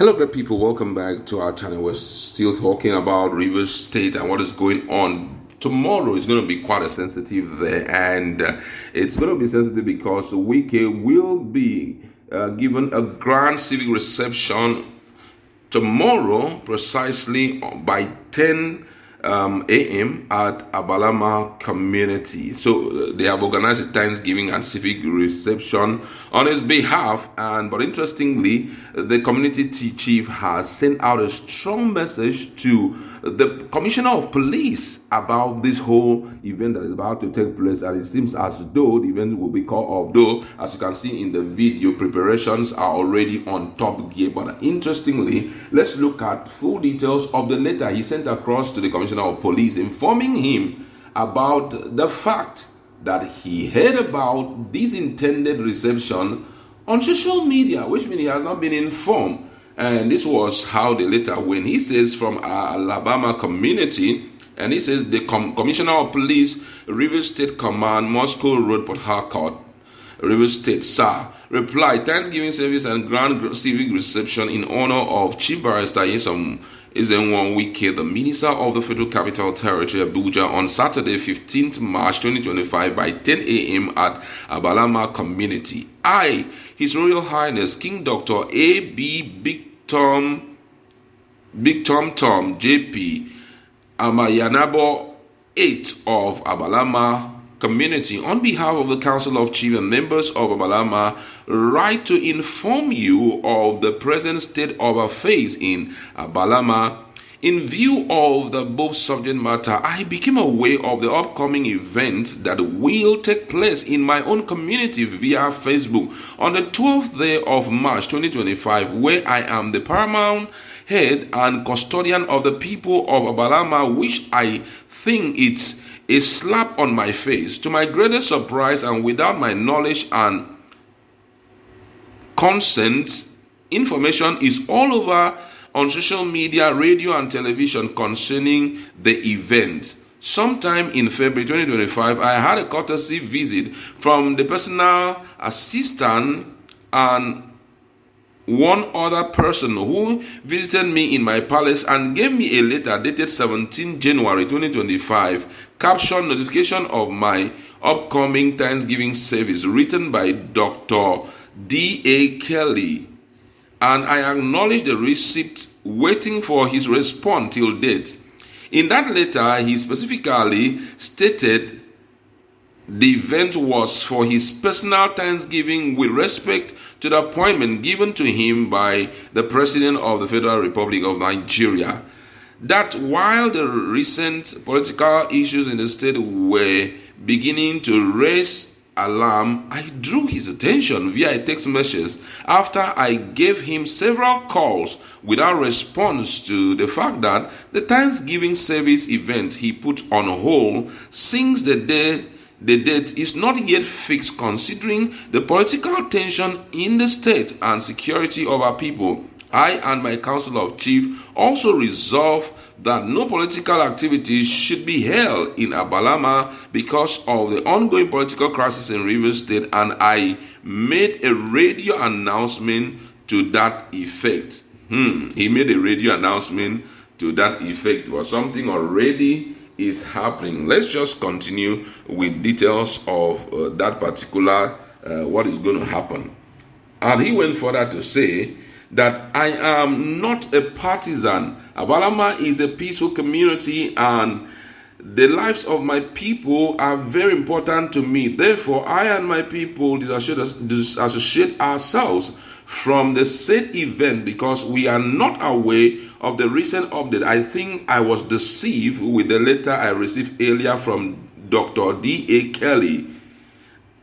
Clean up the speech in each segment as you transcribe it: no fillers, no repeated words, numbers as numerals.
Hello, great people. Welcome back to our channel. We're still talking about Rivers State and what is going on. Tomorrow is going to be quite a sensitive there, and it's going to be sensitive because Wike will be given a grand civic reception tomorrow, precisely by 10 a.m. at Abalama community. So they have organized a Thanksgiving and civic reception on his behalf, but interestingly, the community chief has sent out a strong message to the commissioner of police about this whole event that is about to take place, and it seems as though the event will be called off. Though, as you can see in the video, preparations are already on top gear. But interestingly, let's look at full details of the letter he sent across to the commissioner of police, informing him about the fact that he heard about this intended reception on social media, which means he has not been informed. And this was how the letter went. He says, from our Alabama community, and he says, the Commissioner of Police, Rivers State Command, Moscow Road, Port Harcourt, Rivers State, sir. Reply: Thanksgiving service and grand civic reception in honor of Chief Barrister Ijaw Wike, the Minister of the Federal Capital Territory, Abuja, on Saturday, 15th March 2025 by 10 a.m. at Abalama Community. I, His Royal Highness King Dr. A.B. Big Tom J.P. Amayanabo 8 of Abalama Community, on behalf of the Council of Chiefs and members of Abalama, write to inform you of the present state of affairs in Abalama. In view of the above subject matter, I became aware of the upcoming events that will take place in my own community via Facebook on the 12th day of March 2025, where I am the paramount head and custodian of the people of Abalama, which I think it's a slap on my face. To my greatest surprise, and without my knowledge and consent, information is all over on social media, radio, and television concerning the event. Sometime in February 2025, I had a courtesy visit from the personal assistant and one other person who visited me in my palace and gave me a letter dated 17 January 2025, captioned notification of my upcoming Thanksgiving service, written by Dr. D.A. Kelly, and I acknowledge the receipt, waiting for his response till date. In that letter, he specifically stated the event was for his personal Thanksgiving with respect to the appointment given to him by the President of the Federal Republic of Nigeria. That while the recent political issues in the state were beginning to raise alarm, I drew his attention via a text message after I gave him several calls without response to the fact that the Thanksgiving service event he put on hold since the date is not yet fixed, considering the political tension in the state and security of our people. I and my Council of Chiefs also resolve that no political activities should be held in Abalama because of the ongoing political crisis in Rivers State, and I made a radio announcement to that effect. He made a radio announcement to that effect, but something already is happening. Let's just continue with details of that particular what is going to happen. And he went further to say that I am not a partisan. Abalama is a peaceful community, and the lives of my people are very important to me. Therefore, I and my people disassociate ourselves from the said event because we are not aware of the recent update. I think I was deceived with the letter I received earlier from Dr. D.A. Kelly,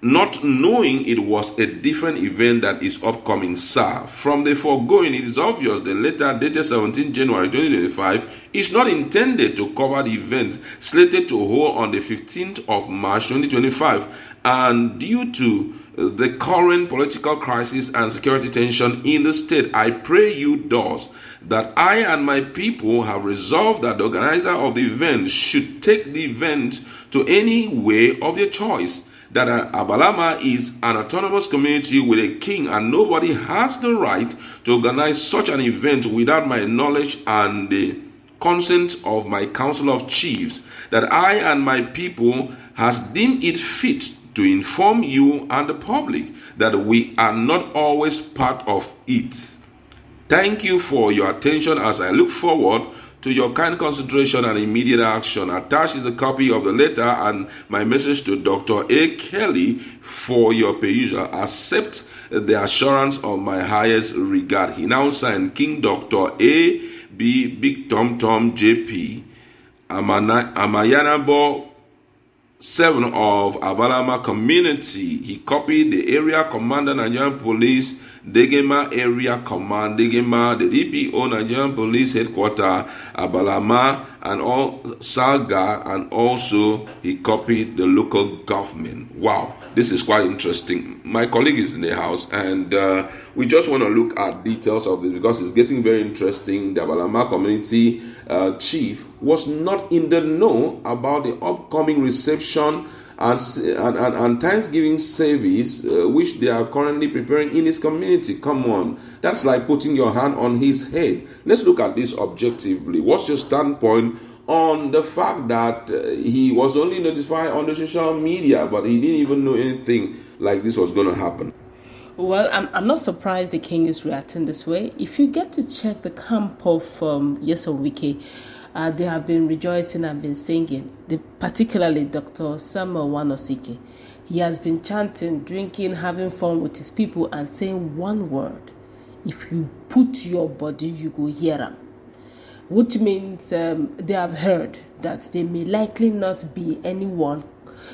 not knowing it was a different event that is upcoming, sir. From the foregoing, it is obvious the letter dated 17 January 2025 is not intended to cover the event slated to hold on the 15th of March 2025. And due to the current political crisis and security tension in the state, I pray you thus that I and my people have resolved that the organizer of the event should take the event to any way of their choice. that Abalama is an autonomous community with a king, and nobody has the right to organize such an event without my knowledge and the consent of my council of chiefs, that I and my people has deemed it fit to inform you and the public that we are not always part of it. Thank you for your attention as I look forward to your kind consideration and immediate action. Attached is a copy of the letter and my message to Dr. A. Kelly for your perusal. Accept the assurance of my highest regard. He now signed King Dr. A. B. Big Tom Tom J.P. Amayanabo 7 of Abalama community. He copied the area commander, Nigerian Police, Degema Area Command, Degema, the DPO, Nigerian Police Headquarters, Abalama, and all Salga, and also he copied the local government. Wow, this is quite interesting. My colleague is in the house, and we just want to look at details of this because it's getting very interesting. The Abalama community chief was not in the know about the upcoming reception and Thanksgiving service which they are currently preparing in his community. Come on, that's like putting your hand on his head. Let's look at this objectively. What's your standpoint on the fact that he was only notified on the social media, but he didn't even know anything like this was going to happen? Well, I'm not surprised the king is reacting this way. If you get to check the camp of Nyesom Wike, they have been rejoicing and been singing, particularly Dr. Samuel Wanosike. He has been chanting, drinking, having fun with his people and saying one word: if you put your body, you go hear them. Which means they have heard that there may likely not be anyone,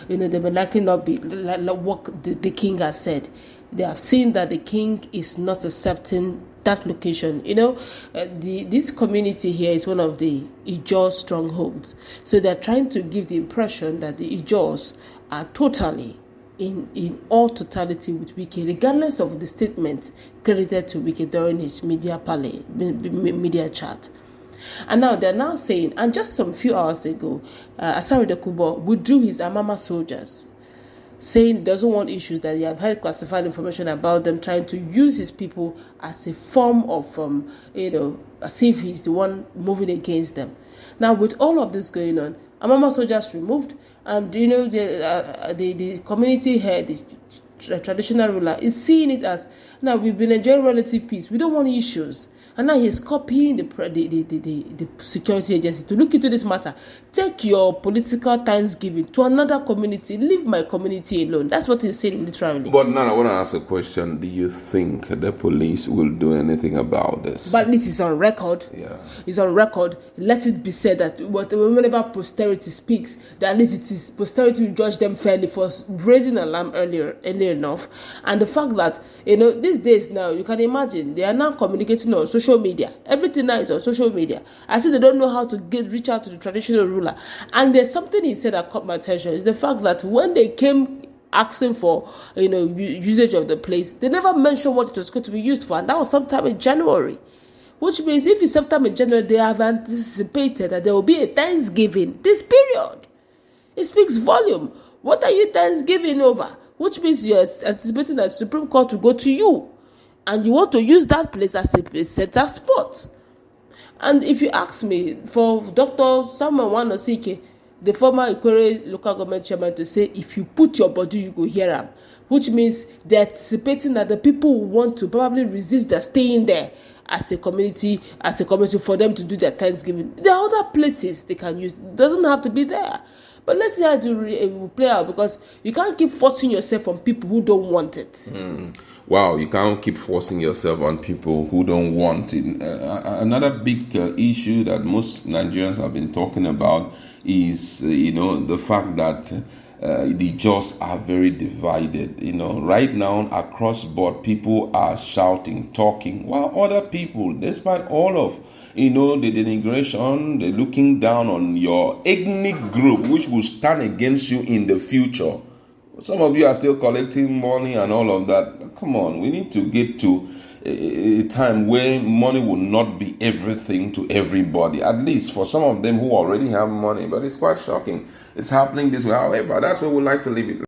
they may likely not be like what the king has said. They have seen that the king is not accepting that location. This community here is one of the Ijaw strongholds. So they're trying to give the impression that the Ijaws are totally in all totality with Wike, regardless of the statement credited to Wike during his media chat. And now they're now saying, and just some few hours ago, Asari Dokubo withdrew his Amama soldiers, saying he doesn't want issues, that he have heard classified information about them trying to use his people as a form of, as if he's the one moving against them. Now, with all of this going on, Amama soldiers removed, and the community head, the traditional ruler, is seeing it as, now we've been enjoying relative peace, we don't want issues. And now he's copying the security agency to look into this matter. Take your political Thanksgiving to another community. Leave my community alone. That's what he's saying literally. But now I want to ask a question. Do you think the police will do anything about this? But this is on record. Yeah. It's on record. Let it be said that whenever posterity speaks, that at least it is posterity will judge them fairly for raising alarm earlier enough. And the fact that, these days now, you can imagine, they are now communicating on social media. Everything now is on social media. I see they don't know how to reach out to the traditional ruler. And there's something he said that caught my attention, is the fact that when they came asking for usage of the place, they never mentioned what it was going to be used for, and that was sometime in January. Which means if it's sometime in January, they have anticipated that there will be a Thanksgiving this period. It speaks volume. What are you Thanksgiving over? Which means you're anticipating that the Supreme Court will go to you, and you want to use that place as a center spot. And if you ask me, for Dr. Samuel Wanosike, the former Ikwere local government chairman, to say, if you put your body, you go hear them, which means they're anticipating that the people will want to probably resist their staying there as a community for them to do their Thanksgiving. There are other places they can use. It doesn't have to be there. But let's see how it will play out, because you can't keep forcing yourself on people who don't want it. Wow, you can't keep forcing yourself on people who don't want it. Another big issue that most Nigerians have been talking about is, the fact that the Jaws are very divided. Right now, across board, people are shouting, talking, while other people, despite all of the denigration, the looking down on your ethnic group, which will stand against you in the future. Some of you are still collecting money and all of that. Come on, we need to get to a time where money will not be everything to everybody, at least for some of them who already have money. But it's quite shocking. It's happening this way. However, that's where we like to leave it.